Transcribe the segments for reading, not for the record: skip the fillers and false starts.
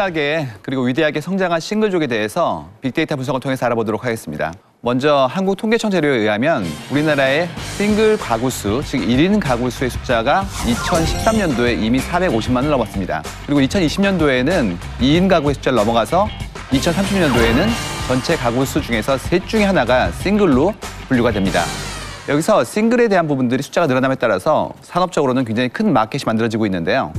건강하게 그리고 위대하게 성장한 싱글족에 대해서 빅데이터 분석을 통해서 알아보도록 하겠습니다. 먼저 한국통계청 자료에 의하면 우리나라의 싱글 가구 수, 즉 1인 가구 수의 숫자가 2013년도에 이미 450만을 넘었습니다. 그리고 2020년도에는 2인 가구의 숫자를 넘어가서 2030년도에는 전체 가구 수 중에서 셋 중에 하나가 싱글로 분류가 됩니다. 여기서 싱글에 대한 부분들이 숫자가 늘어남에 따라서 산업적으로는 굉장히 큰 마켓이 만들어지고 있는데요.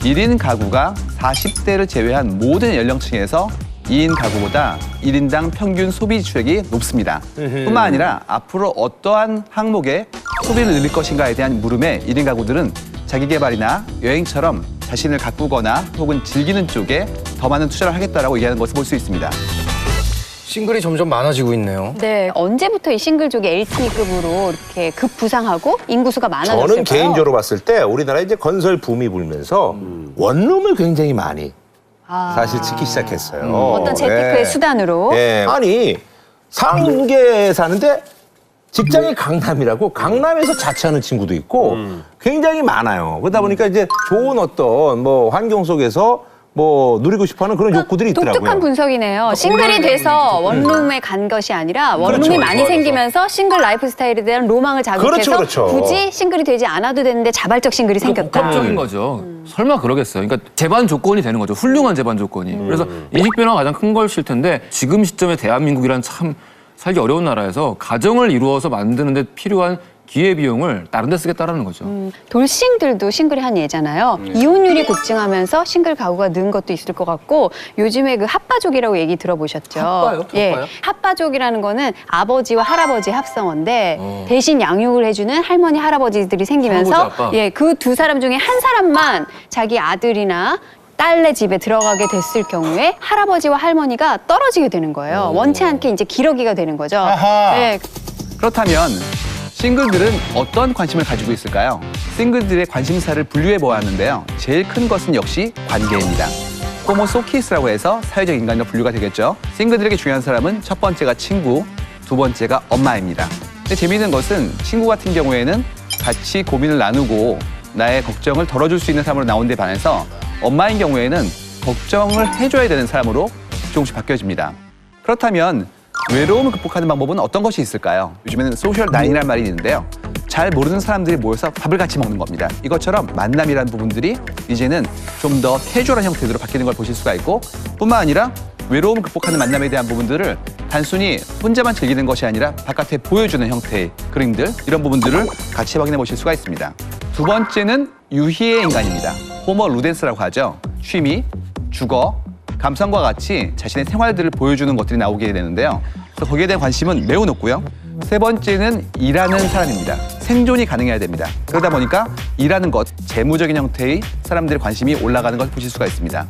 1인 가구가 40대를 제외한 모든 연령층에서 2인 가구보다 1인당 평균 소비 지출액이 높습니다. 뿐만 아니라 앞으로 어떠한 항목에 소비를 늘릴 것인가에 대한 물음에 1인 가구들은 자기개발이나 여행처럼 자신을 가꾸거나 혹은 즐기는 쪽에 더 많은 투자를 하겠다라고 얘기하는 것을 볼 수 있습니다. 싱글이 점점 많아지고 있네요. 네, 언제부터 이 싱글족이 LTE급으로 이렇게 급부상하고 인구수가 많아졌을까요? 저는 개인적으로 봤을 때 우리나라에 이제 건설 붐이 불면서 원룸을 굉장히 많이 사실 짓기 시작했어요. 어떤 재테크의 네. 수단으로. 네. 아니 상계에 사는데 직장이 강남이라고 강남에서 자취하는 친구도 있고 굉장히 많아요. 그러다 보니까 이제 좋은 어떤 뭐 환경 속에서 뭐 누리고 싶어하는 그런 욕구들이 있더라고요. 독특한 분석이네요. 싱글이 돼서 원룸에 간 것이 아니라 원룸이 그렇죠. 많이 생기면서 싱글 라이프 스타일에 대한 로망을 자극해서 그렇죠. 굳이 싱글이 되지 않아도 되는데 자발적 싱글이 생겼다. 복합적인 거죠. 설마 그러겠어요. 그러니까 재반 조건이 되는 거죠. 훌륭한 재반 조건이. 그래서 인식 변화가 가장 큰 것일 텐데 지금 시점에 대한민국이란 참 살기 어려운 나라에서 가정을 이루어서 만드는 데 필요한 기회비용을 다른 데 쓰겠다라는 거죠. 돌싱들도 싱글이 한 예잖아요. 이혼율이 급증하면서 싱글 가구가 는 것도 있을 것 같고 요즘에 그 핫바족이라고 얘기 들어보셨죠? 핫바요? 예, 핫바요? 핫바족이라는 거는 아버지와 할아버지 합성어인데 대신 양육을 해주는 할머니 할아버지들이 생기면서 할아버지, 아빠. 예, 그 두 사람 중에 한 사람만 자기 아들이나 딸네 집에 들어가게 됐을 경우에 할아버지와 할머니가 떨어지게 되는 거예요. 원치 않게 이제 기러기가 되는 거죠. 아하. 예, 그렇다면 싱글들은 어떤 관심을 가지고 있을까요? 싱글들의 관심사를 분류해 보았는데요. 제일 큰 것은 역시 관계입니다. 호모 소키스라고 해서 사회적 인간으로 분류가 되겠죠. 싱글들에게 중요한 사람은 첫 번째가 친구, 두 번째가 엄마입니다. 근데 재미있는 것은 친구 같은 경우에는 같이 고민을 나누고 나의 걱정을 덜어줄 수 있는 사람으로 나온 데 반해서 엄마인 경우에는 걱정을 해줘야 되는 사람으로 조금씩 바뀌어집니다. 그렇다면 외로움을 극복하는 방법은 어떤 것이 있을까요? 요즘에는 소셜 다이닝이라는 말이 있는데요. 잘 모르는 사람들이 모여서 밥을 같이 먹는 겁니다. 이것처럼 만남이라는 부분들이 이제는 좀 더 캐주얼한 형태로 바뀌는 걸 보실 수가 있고 뿐만 아니라 외로움을 극복하는 만남에 대한 부분들을 단순히 혼자만 즐기는 것이 아니라 바깥에 보여주는 형태의 그림들 이런 부분들을 같이 확인해 보실 수가 있습니다. 두 번째는 유희의 인간입니다. 호모 루덴스라고 하죠. 취미, 주거, 감성과 같이 자신의 생활들을 보여주는 것들이 나오게 되는데요. 그래서 거기에 대한 관심은 매우 높고요. 세 번째는 일하는 사람입니다. 생존이 가능해야 됩니다. 그러다 보니까 일하는 것, 재무적인 형태의 사람들의 관심이 올라가는 걸 보실 수가 있습니다.